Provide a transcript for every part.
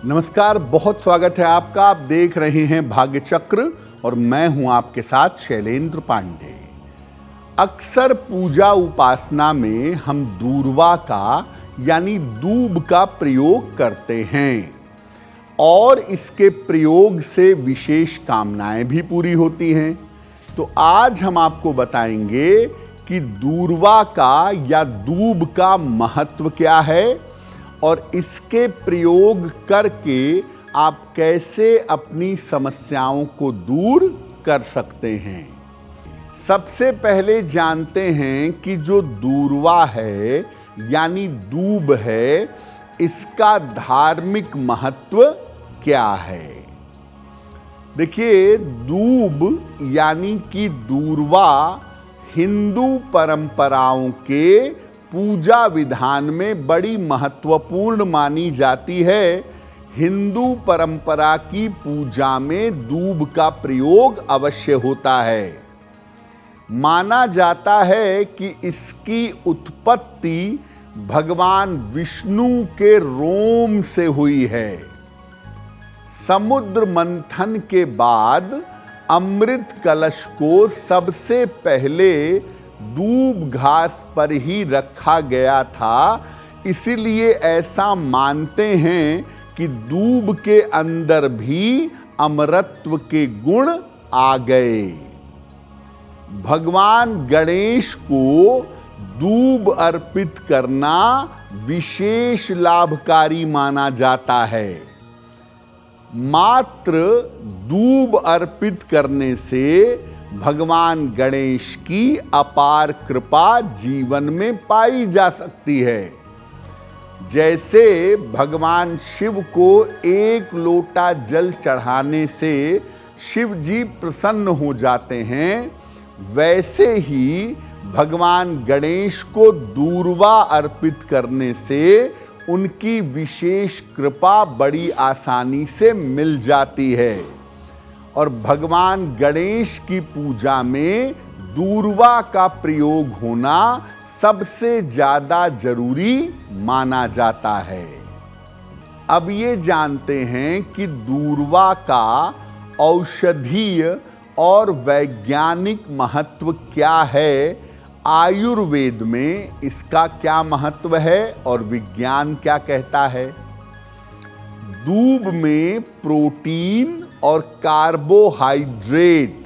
नमस्कार, बहुत स्वागत है आपका। आप देख रहे हैं भाग्य चक्र और मैं हूं आपके साथ शैलेंद्र पांडे। अक्सर पूजा उपासना में हम दूर्वा का यानी दूब का प्रयोग करते हैं और इसके प्रयोग से विशेष कामनाएं भी पूरी होती हैं। तो आज हम आपको बताएंगे कि दूर्वा का या दूब का महत्व क्या है और इसके प्रयोग करके आप कैसे अपनी समस्याओं को दूर कर सकते हैं। सबसे पहले जानते हैं कि जो दूर्वा है यानी दूब है, इसका धार्मिक महत्व क्या है। देखिए, दूब यानी कि दूर्वा हिंदू परंपराओं के पूजा विधान में बड़ी महत्वपूर्ण मानी जाती है। हिंदू परंपरा की पूजा में दूब का प्रयोग अवश्य होता है। माना जाता है कि इसकी उत्पत्ति भगवान विष्णु के रोम से हुई है। समुद्र मंथन के बाद अमृत कलश को सबसे पहले दूब घास पर ही रखा गया था, इसीलिए ऐसा मानते हैं कि दूब के अंदर भी अमरत्व के गुण आ गए। भगवान गणेश को दूब अर्पित करना विशेष लाभकारी माना जाता है। मात्र दूब अर्पित करने से भगवान गणेश की अपार कृपा जीवन में पाई जा सकती है। जैसे भगवान शिव को एक लोटा जल चढ़ाने से शिव जी प्रसन्न हो जाते हैं, वैसे ही भगवान गणेश को दूर्वा अर्पित करने से उनकी विशेष कृपा बड़ी आसानी से मिल जाती है। और भगवान गणेश की पूजा में दूर्वा का प्रयोग होना सबसे ज्यादा जरूरी माना जाता है। अब ये जानते हैं कि दूर्वा का औषधीय और वैज्ञानिक महत्व क्या है। आयुर्वेद में इसका क्या महत्व है और विज्ञान क्या कहता है। दूब में प्रोटीन और कार्बोहाइड्रेट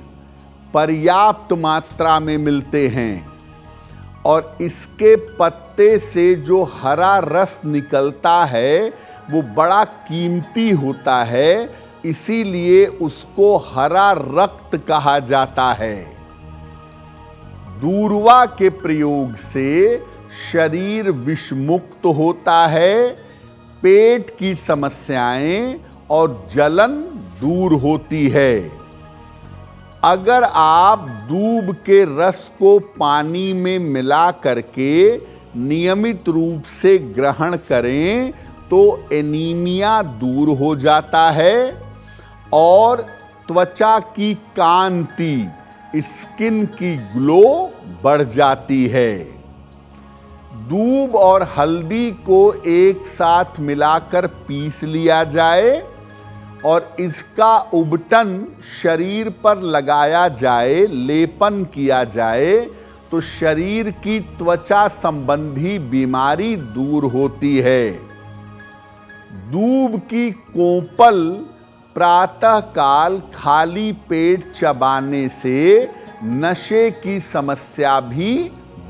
पर्याप्त मात्रा में मिलते हैं और इसके पत्ते से जो हरा रस निकलता है वो बड़ा कीमती होता है, इसीलिए उसको हरा रक्त कहा जाता है। दूर्वा के प्रयोग से शरीर विषमुक्त होता है, पेट की समस्याएं और जलन दूर होती है। अगर आप दूब के रस को पानी में मिला करके नियमित रूप से ग्रहण करें तो एनीमिया दूर हो जाता है और त्वचा की कांति, स्किन की ग्लो बढ़ जाती है। दूब और हल्दी को एक साथ मिलाकर पीस लिया जाए और इसका उबटन शरीर पर लगाया जाए, लेपन किया जाए तो शरीर की त्वचा संबंधी बीमारी दूर होती है। दूब की कोंपल प्रातः काल खाली पेट चबाने से नशे की समस्या भी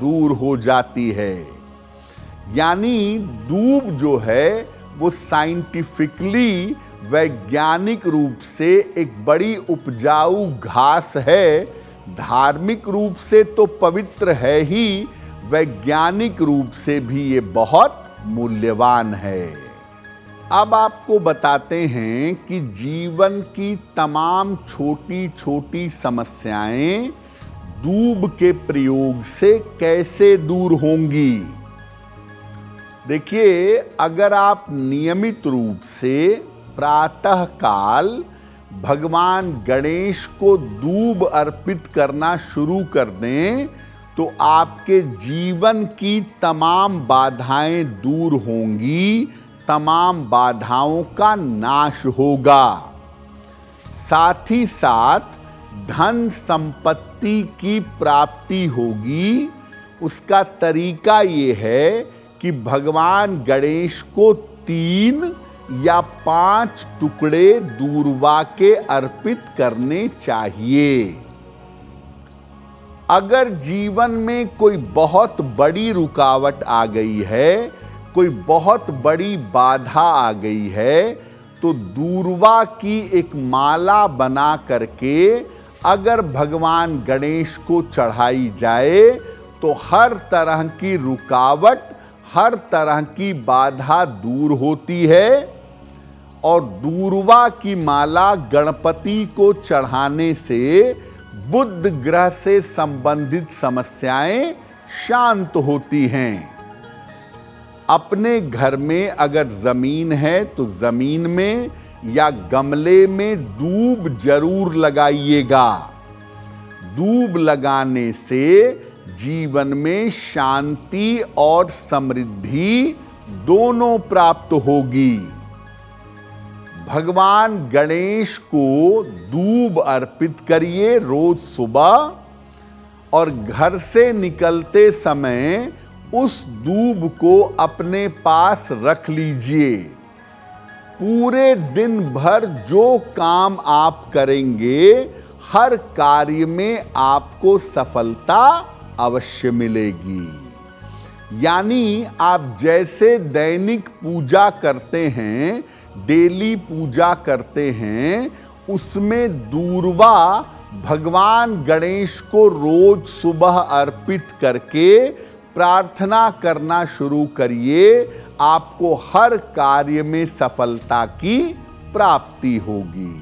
दूर हो जाती है। यानी दूब जो है वो साइंटिफिकली वैज्ञानिक रूप से एक बड़ी उपजाऊ घास है। धार्मिक रूप से तो पवित्र है ही, वैज्ञानिक रूप से भी ये बहुत मूल्यवान है। अब आपको बताते हैं कि जीवन की तमाम छोटी छोटी समस्याएं दूब के प्रयोग से कैसे दूर होंगी। देखिए, अगर आप नियमित रूप से प्रातः काल भगवान गणेश को दूब अर्पित करना शुरू कर दें तो आपके जीवन की तमाम बाधाएं दूर होंगी, तमाम बाधाओं का नाश होगा। साथ ही साथ धन संपत्ति की प्राप्ति होगी। उसका तरीका ये है कि भगवान गणेश को 3 या 5 टुकड़े दूर्वा के अर्पित करने चाहिए। अगर जीवन में कोई बहुत बड़ी रुकावट आ गई है, कोई बहुत बड़ी बाधा आ गई है, तो दूर्वा की एक माला बना करके अगर भगवान गणेश को चढ़ाई जाए तो हर तरह की रुकावट, हर तरह की बाधा दूर होती है। और दूर्वा की माला गणपति को चढ़ाने से बुध ग्रह से संबंधित समस्याएं शांत होती हैं। अपने घर में अगर जमीन है तो जमीन में या गमले में दूब जरूर लगाइएगा। दूब लगाने से जीवन में शांति और समृद्धि दोनों प्राप्त होगी। भगवान गणेश को दूब अर्पित करिए रोज सुबह, और घर से निकलते समय उस दूब को अपने पास रख लीजिए। पूरे दिन भर जो काम आप करेंगे, हर कार्य में आपको सफलता अवश्य मिलेगी। यानी आप जैसे दैनिक पूजा करते हैं, डेली पूजा करते हैं, उसमें दूर्वा भगवान गणेश को रोज सुबह अर्पित करके प्रार्थना करना शुरू करिए। आपको हर कार्य में सफलता की प्राप्ति होगी।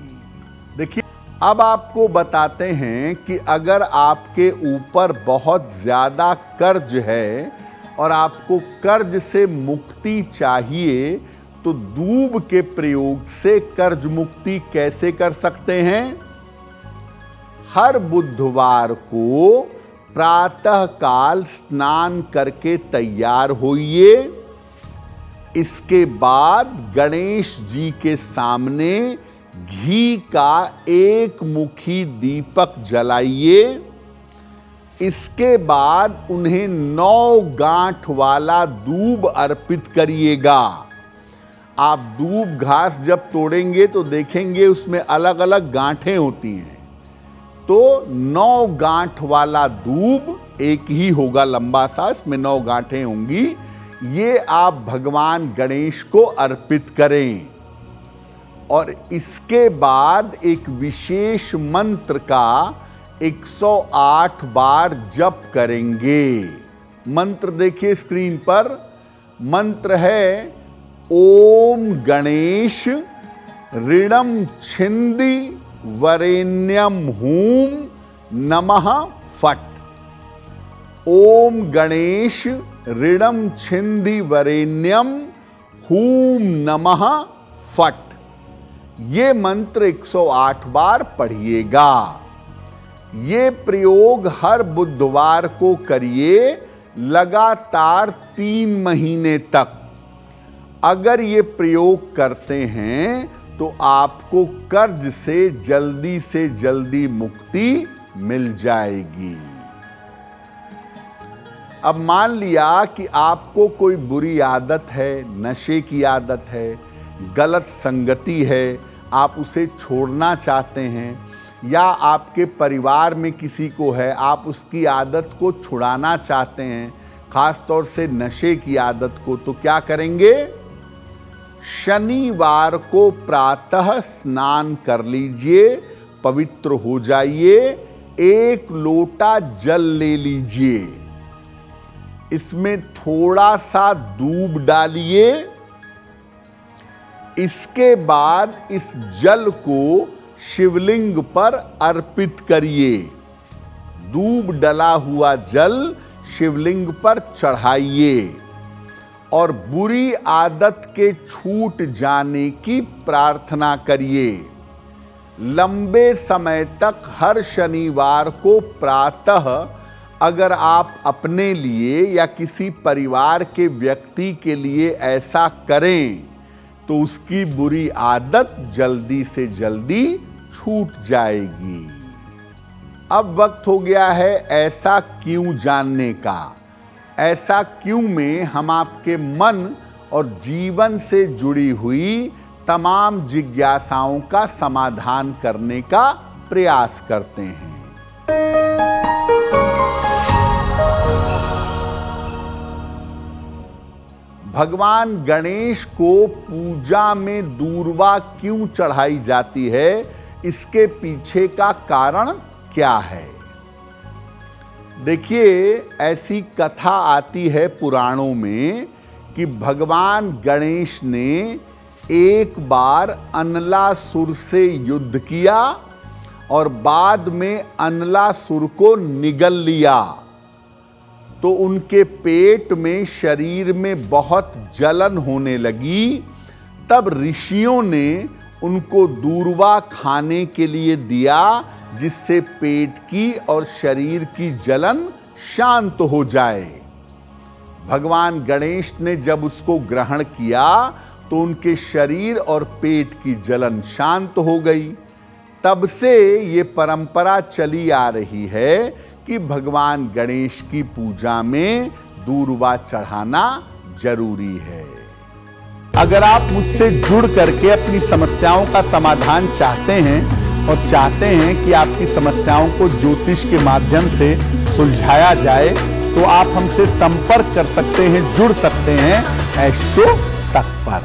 देखिए, अब आपको बताते हैं कि अगर आपके ऊपर बहुत ज्यादा कर्ज है और आपको कर्ज से मुक्ति चाहिए, तो दूब के प्रयोग से कर्ज मुक्ति कैसे कर सकते हैं? हर बुधवार को प्रातः काल स्नान करके तैयार होइए। इसके बाद गणेश जी के सामने घी का 1 मुखी दीपक जलाइए। इसके बाद उन्हें 9 गांठ वाला दूब अर्पित करिएगा। आप दूब घास जब तोड़ेंगे तो देखेंगे उसमें अलग अलग गांठें होती हैं। तो 9 गांठ वाला दूब, एक ही होगा लंबा सा, इसमें 9 गांठें होंगी। ये आप भगवान गणेश को अर्पित करें। और इसके बाद एक विशेष मंत्र का 108 बार जप करेंगे। मंत्र देखिए स्क्रीन पर। मंत्र है ओम गणेश ऋणम छिंदी वरेण्यम हूम नमः फट। ओम गणेश ऋणम छिंदी वरेण्यम हूम नमः फट। ये मंत्र 108 बार पढ़िएगा। ये प्रयोग हर बुधवार को करिए, लगातार 3 महीने तक। अगर ये प्रयोग करते हैं तो आपको कर्ज से जल्दी मुक्ति मिल जाएगी। अब मान लिया कि आपको कोई बुरी आदत है, नशे की आदत है, गलत संगति है, आप उसे छोड़ना चाहते हैं, या आपके परिवार में किसी को है, आप उसकी आदत को छुड़ाना चाहते हैं, खास तौर से नशे की आदत को, तो क्या करेंगे? शनिवार को प्रातः स्नान कर लीजिए, पवित्र हो जाइए, 1 लोटा जल ले लीजिए, इसमें थोड़ा सा दूब डालिए। इसके बाद इस जल को शिवलिंग पर अर्पित करिए। दूब डला हुआ जल शिवलिंग पर चढ़ाइए और बुरी आदत के छूट जाने की प्रार्थना करिए। लंबे समय तक हर शनिवार को प्रातः अगर आप अपने लिए या किसी परिवार के व्यक्ति के लिए ऐसा करें तो उसकी बुरी आदत जल्दी से जल्दी छूट जाएगी। अब वक्त हो गया है ऐसा क्यों जानने का। ऐसा क्यों में हम आपके मन और जीवन से जुड़ी हुई तमाम जिज्ञासाओं का समाधान करने का प्रयास करते हैं। भगवान गणेश को पूजा में दूर्वा क्यों चढ़ाई जाती है, इसके पीछे का कारण क्या है? देखिए, ऐसी कथा आती है पुराणों में कि भगवान गणेश ने एक बार अनलासुर से युद्ध किया और बाद में अनलासुर को निगल लिया, तो उनके पेट में, शरीर में बहुत जलन होने लगी। तब ऋषियों ने उनको दूर्वा खाने के लिए दिया, जिससे पेट की और शरीर की जलन शांत हो जाए। भगवान गणेश ने जब उसको ग्रहण किया तो उनके शरीर और पेट की जलन शांत हो गई। तब से ये परंपरा चली आ रही है कि भगवान गणेश की पूजा में दूर्वा चढ़ाना जरूरी है। अगर आप मुझसे जुड़ करके अपनी समस्याओं का समाधान चाहते हैं और चाहते हैं कि आपकी समस्याओं को ज्योतिष के माध्यम से सुलझाया जाए, तो आप हमसे संपर्क कर सकते हैं, जुड़ सकते हैं एस्ट्रो तक पर।